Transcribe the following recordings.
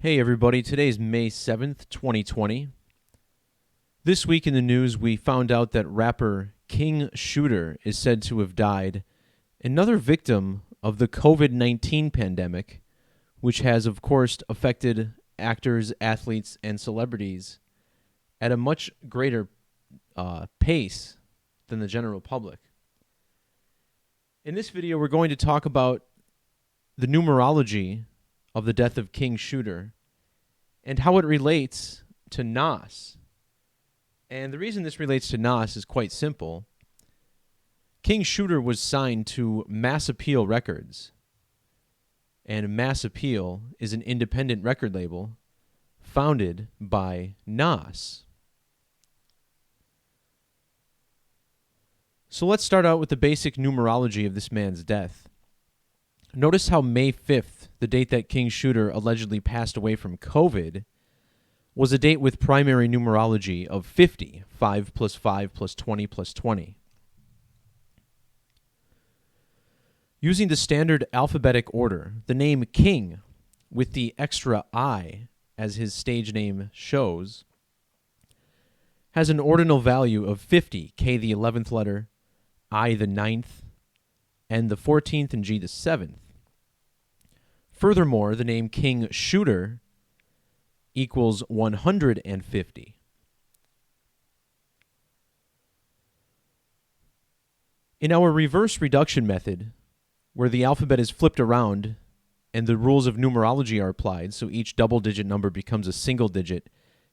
Hey everybody, today's May 7th, 2020. This week in the news, we found out that rapper Kiing is said to have died, another victim of the COVID-19 pandemic, which has, of course, affected actors, athletes, and celebrities at a much greater pace than the general public. In this video, we're going to talk about the numerology of the death of Kiing and how it relates to Nas. And the reason this relates to Nas is quite simple. Kiing was signed to Mass Appeal Records, and Mass Appeal is an independent record label founded by Nas. So let's start out with the basic numerology of this man's death. Notice how May 5th, the date that Kiing allegedly passed away from COVID, was a date with primary numerology of 50, 5 plus 5 plus 20 plus 20. Using the standard alphabetic order, the name Kiing, with the extra I, as his stage name shows, has an ordinal value of 50, K the 11th letter, I the 9th, N the 14th, and G the 7th. Furthermore, the name Kiing equals 150. In our reverse reduction method, where the alphabet is flipped around and the rules of numerology are applied, so each double-digit number becomes a single digit,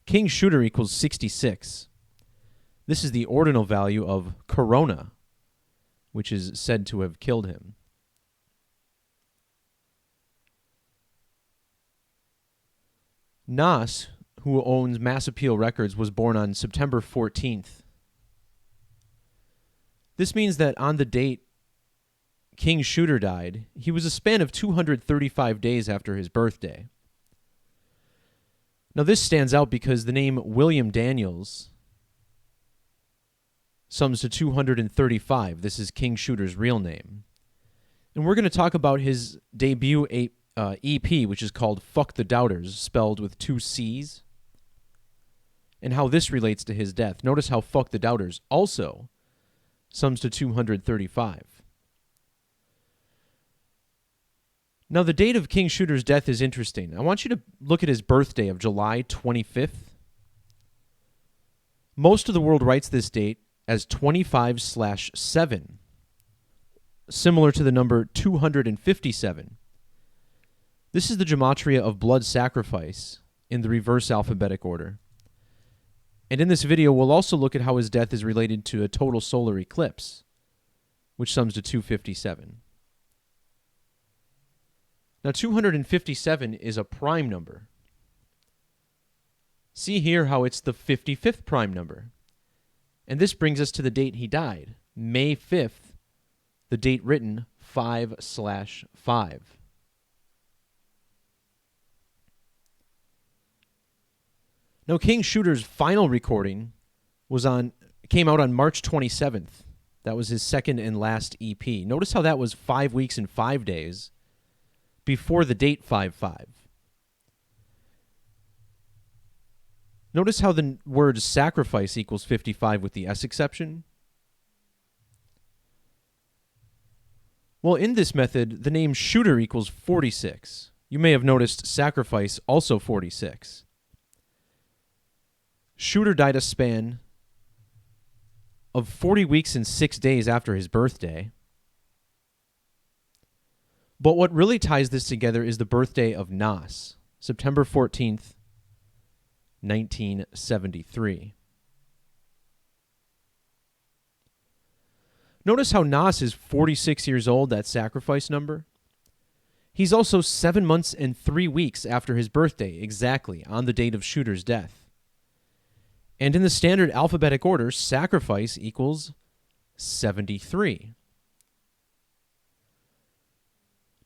Kiing equals 66. This is the ordinal value of Corona, which is said to have killed him. Nas, who owns Mass Appeal Records, was born on September 14th. This means that on the date Kiing died, he was a span of 235 days after his birthday. Now this stands out because the name William Daniels sums to 235. This is Kiing real name. And we're going to talk about his debut EP, which is called Fuck the Doubters, spelled with 2 C's, and how this relates to his death. Notice how Fuck the Doubters also sums to 235. Now, the date of Kiing death is interesting. I want you to look at his birthday of July 25th. Most of the world writes this date as 25/7, similar to the number 257. This is the Gematria of blood sacrifice in the reverse alphabetic order. And in this video, we'll also look at how his death is related to a total solar eclipse, which sums to 257. Now, 257 is a prime number. See here how it's the 55th prime number. And this brings us to the date he died, May 5th, the date written 5/5. Now, Kiing's final recording came out on March 27th. That was his second and last EP. Notice how that was 5 weeks and 5 days before the date 5/5. Notice how the word sacrifice equals 55 with the S exception. Well, in this method, the name Shooter equals 46. You may have noticed sacrifice also 46. Shooter died a span of 40 weeks and 6 days after his birthday. But what really ties this together is the birthday of Nas, September 14th, 1973. Notice how Nas is 46 years old, that sacrifice number. He's also 7 months and 3 weeks after his birthday, exactly, on the date of Shooter's death. And in the standard alphabetic order, sacrifice equals 73.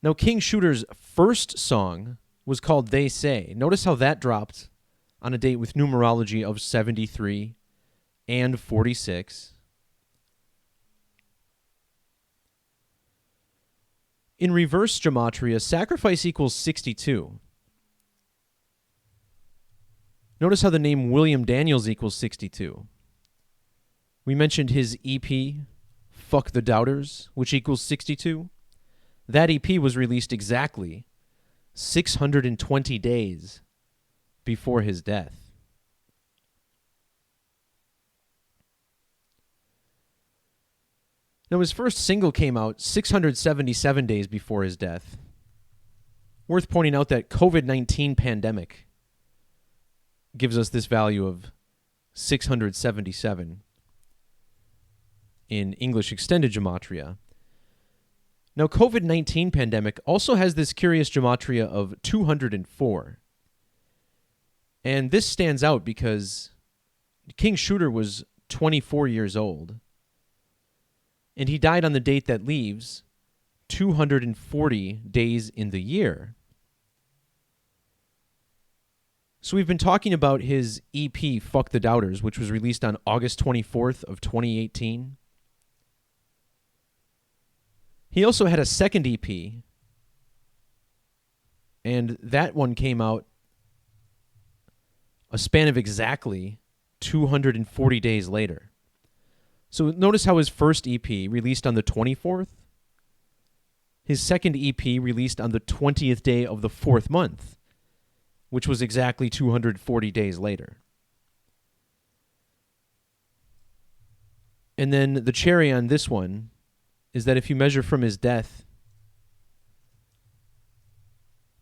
Now, Kiing's first song was called They Say. Notice how that dropped on a date with numerology of 73 and 46. In reverse gematria, sacrifice equals 62. Notice how the name William Daniels equals 62. We mentioned his EP, Fuck the Doubters, which equals 62. That EP was released exactly 620 days before his death. Now, his first single came out 677 days before his death. Worth pointing out that COVID-19 pandemic gives us this value of 677 in English Extended Gematria. Now, COVID-19 pandemic also has this curious Gematria of 204. And this stands out because King Shooter was 24 years old. And he died on the date that leaves 240 days in the year. So we've been talking about his EP, Fuck the Doubters, which was released on August 24th of 2018. He also had a second EP, and that one came out a span of exactly 240 days later. So notice how his first EP released on the 24th, his second EP released on the 20th day of the fourth month, which was exactly 240 days later. And then the cherry on this one is that if you measure from his death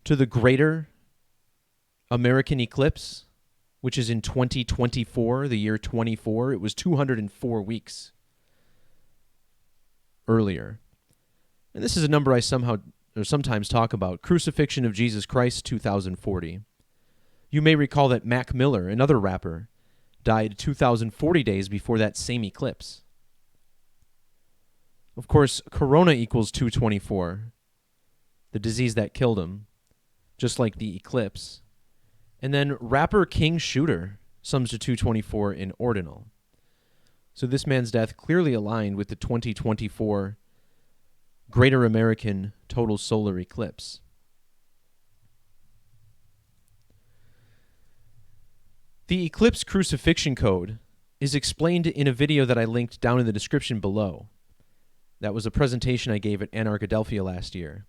to the greater American eclipse, which is in 2024, the year 24, it was 204 weeks earlier. And this is a number I sometimes talk about, Crucifixion of Jesus Christ, 2040. You may recall that Mac Miller, another rapper, died 2,040 days before that same eclipse. Of course, Corona equals 224, the disease that killed him, just like the eclipse. And then rapper King Shooter sums to 224 in ordinal. So this man's death clearly aligned with the 2024 Greater American Total Solar Eclipse. The eclipse crucifixion code is explained in a video that I linked down in the description below. That was a presentation I gave at Anarchadelphia last year.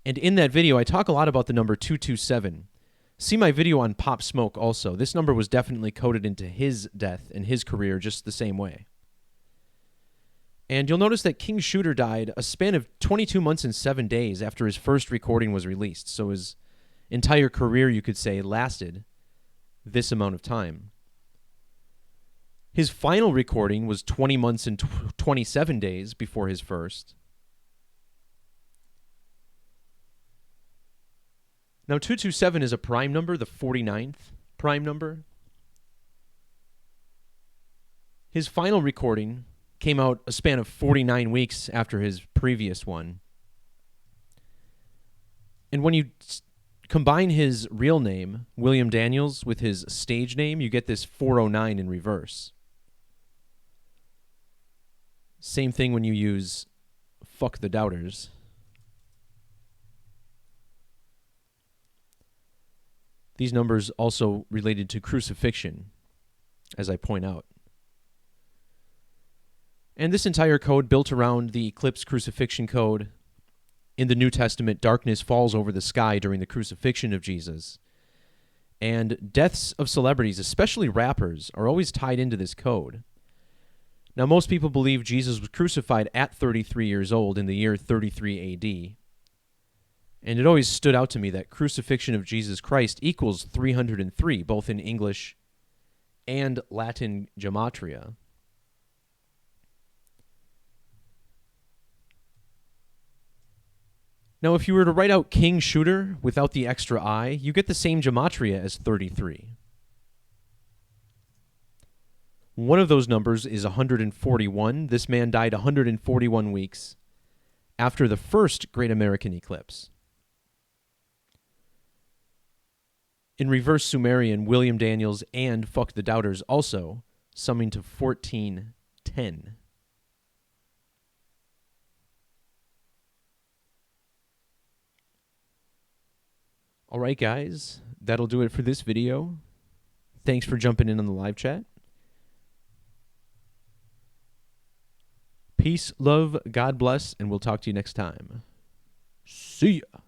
And in that video, I talk a lot about the number 227. See my video on Pop Smoke also. This number was definitely coded into his death and his career just the same way. And you'll notice that King Shooter died a span of 22 months and 7 days after his first recording was released. So his entire career, you could say, lasted this amount of time. His final recording was 20 months and 27 days before his first. Now, 227 is a prime number, the 49th prime number. His final recording came out a span of 49 weeks after his previous one. And when you combine his real name, William Daniels, with his stage name, you get this 409 in reverse. Same thing when you use Fuck the Doubters. These numbers also related to crucifixion, as I point out. And this entire code built around the eclipse crucifixion code. In the New Testament, darkness falls over the sky during the crucifixion of Jesus. And deaths of celebrities, especially rappers, are always tied into this code. Now, most people believe Jesus was crucified at 33 years old in the year 33 AD. And it always stood out to me that crucifixion of Jesus Christ equals 303, both in English and Latin Gematria. Now, if you were to write out King Shooter without the extra I, you get the same Gematria as 33. One of those numbers is 141. This man died 141 weeks after the first Great American Eclipse. In reverse Sumerian, William Daniels and Fuck the Doubters also summing to 1410. All right, guys, that'll do it for this video. Thanks for jumping in on the live chat. Peace, love, God bless, and we'll talk to you next time. See ya.